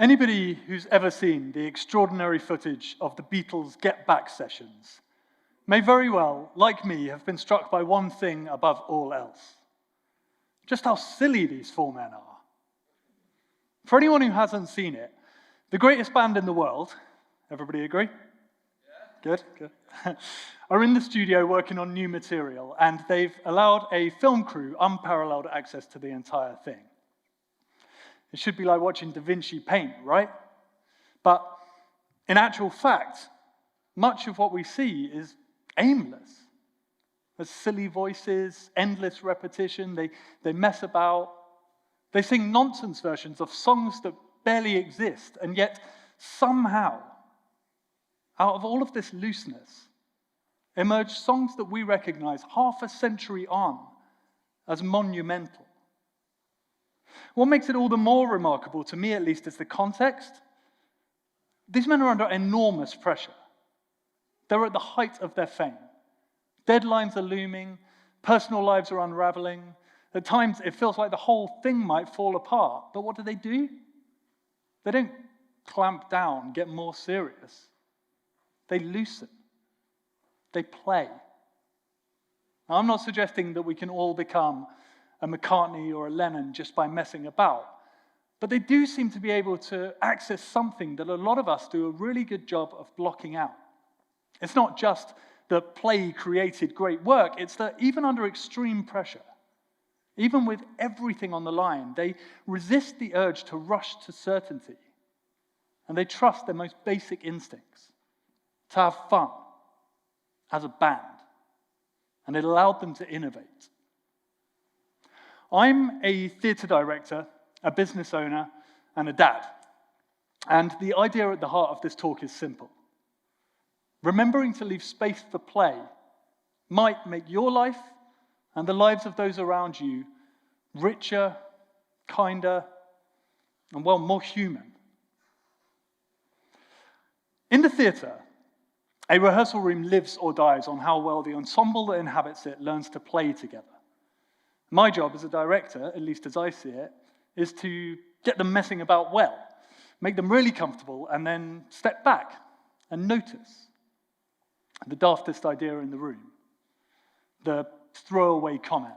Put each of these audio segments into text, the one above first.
Anybody who's ever seen the extraordinary footage of the Beatles' Get Back sessions may very well, like me, have been struck by one thing above all else. Just how silly these four men are. For anyone who hasn't seen it, the greatest band in the world, everybody agree? Yeah. Good. Are in the studio working on new material, and they've allowed a film crew unparalleled access to the entire thing. It should be like watching Da Vinci paint, right? But in actual fact, much of what we see is aimless. There's silly voices, endless repetition, they mess about. They sing nonsense versions of songs that barely exist, and yet somehow, out of all of this looseness, emerge songs that we recognize half a century on as monumental. What makes it all the more remarkable, to me at least, is the context. These men are under enormous pressure. They're at the height of their fame. Deadlines are looming, personal lives are unraveling. At times, it feels like the whole thing might fall apart. But what do? They don't clamp down, get more serious. They loosen. They play. Now, I'm not suggesting that we can all become a McCartney or a Lennon just by messing about, but they do seem to be able to access something that a lot of us do a really good job of blocking out. It's not just that play created great work, it's that even under extreme pressure, even with everything on the line, they resist the urge to rush to certainty, and they trust their most basic instincts, to have fun as a band, and it allowed them to innovate. I'm a theatre director, a business owner, and a dad. And the idea at the heart of this talk is simple. Remembering to leave space for play might make your life and the lives of those around you richer, kinder, and, well, more human. In the theatre, a rehearsal room lives or dies on how well the ensemble that inhabits it learns to play together. My job as a director, at least as I see it, is to get them messing about well, make them really comfortable, and then step back and notice the daftest idea in the room, the throwaway comment,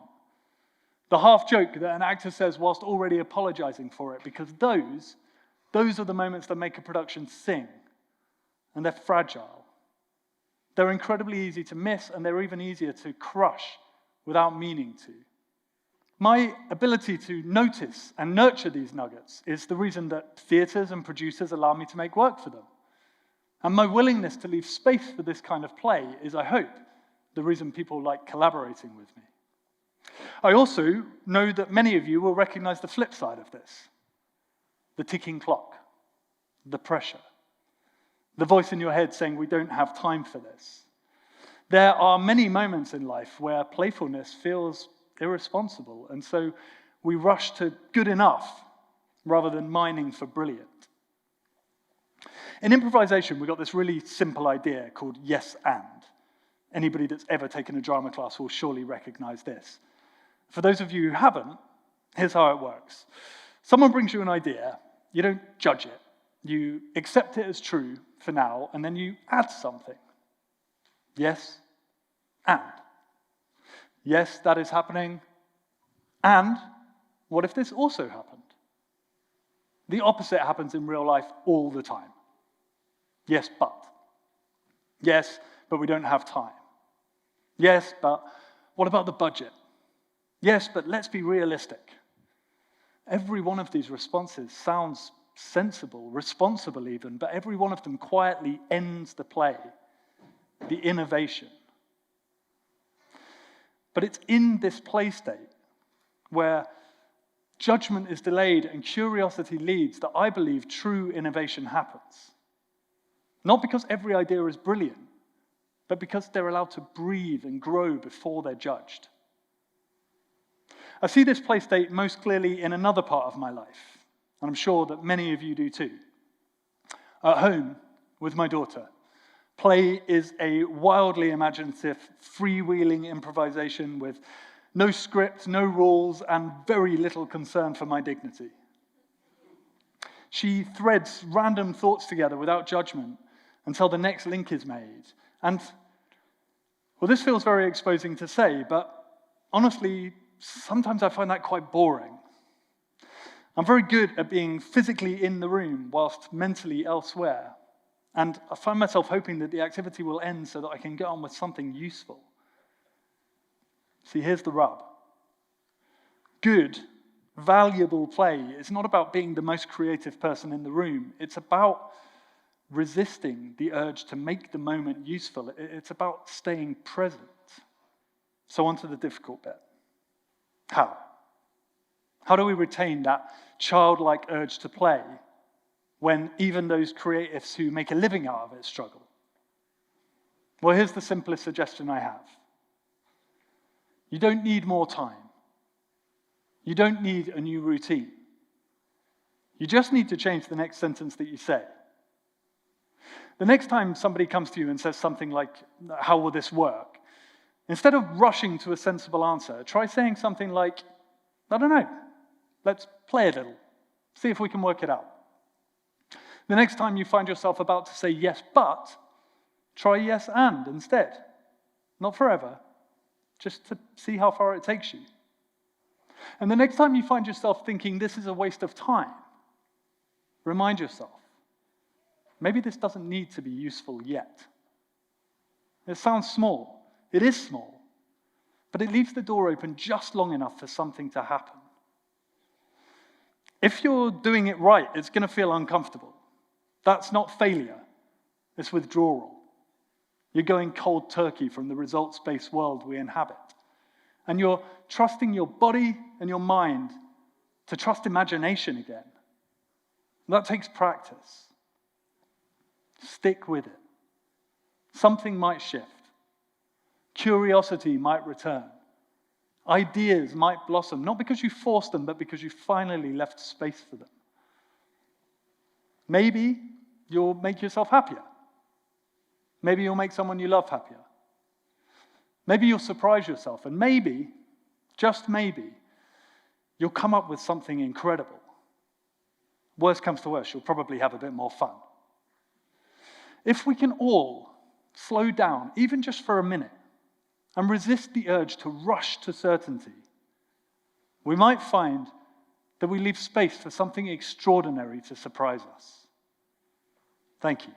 the half joke that an actor says whilst already apologizing for it, because those are the moments that make a production sing, and they're fragile. They're incredibly easy to miss, and they're even easier to crush without meaning to. My ability to notice and nurture these nuggets is the reason that theatres and producers allow me to make work for them. And my willingness to leave space for this kind of play is, I hope, the reason people like collaborating with me. I also know that many of you will recognize the flip side of this. The ticking clock, the pressure, the voice in your head saying we don't have time for this. There are many moments in life where playfulness feels irresponsible, and so we rush to good enough rather than mining for brilliant. In improvisation, we got this really simple idea called yes and. Anybody that's ever taken a drama class will surely recognize this. For those of you who haven't, here's how it works. Someone brings you an idea, you don't judge it, you accept it as true for now, and then you add something. Yes and. Yes, that is happening. And what if this also happened? The opposite happens in real life all the time. Yes, but. Yes, but we don't have time. Yes, but what about the budget? Yes, but let's be realistic. Every one of these responses sounds sensible, responsible even, but every one of them quietly ends the play, the innovation. But it's in this play state where judgment is delayed and curiosity leads that I believe true innovation happens. Not because every idea is brilliant, but because they're allowed to breathe and grow before they're judged. I see this play state most clearly in another part of my life, and I'm sure that many of you do too. At home, with my daughter, play is a wildly imaginative, freewheeling improvisation with no script, no rules, and very little concern for my dignity. She threads random thoughts together without judgment until the next link is made. And, well, this feels very exposing to say, but honestly, sometimes I find that quite boring. I'm very good at being physically in the room whilst mentally elsewhere. And I find myself hoping that the activity will end so that I can get on with something useful. See, here's the rub. Good, valuable play is not about being the most creative person in the room. It's about resisting the urge to make the moment useful. It's about staying present. So on to the difficult bit. How? How do we retain that childlike urge to play when even those creatives who make a living out of it struggle? Well, here's the simplest suggestion I have. You don't need more time. You don't need a new routine. You just need to change the next sentence that you say. The next time somebody comes to you and says something like, "How will this work?" instead of rushing to a sensible answer, try saying something like, "I don't know. Let's play a little. See if we can work it out." The next time you find yourself about to say yes, but, try yes and instead. Not forever, just to see how far it takes you. And the next time you find yourself thinking this is a waste of time, remind yourself, maybe this doesn't need to be useful yet. It sounds small. It is small. But it leaves the door open just long enough for something to happen. If you're doing it right, it's going to feel uncomfortable. That's not failure. It's withdrawal. You're going cold turkey from the results-based world we inhabit. And you're trusting your body and your mind to trust imagination again. That takes practice. Stick with it. Something might shift. Curiosity might return. Ideas might blossom, not because you forced them, but because you finally left space for them. Maybe you'll make yourself happier. Maybe you'll make someone you love happier. Maybe you'll surprise yourself, and maybe, just maybe, you'll come up with something incredible. Worst comes to worst, you'll probably have a bit more fun. If we can all slow down, even just for a minute, and resist the urge to rush to certainty, we might find that we leave space for something extraordinary to surprise us. Thank you.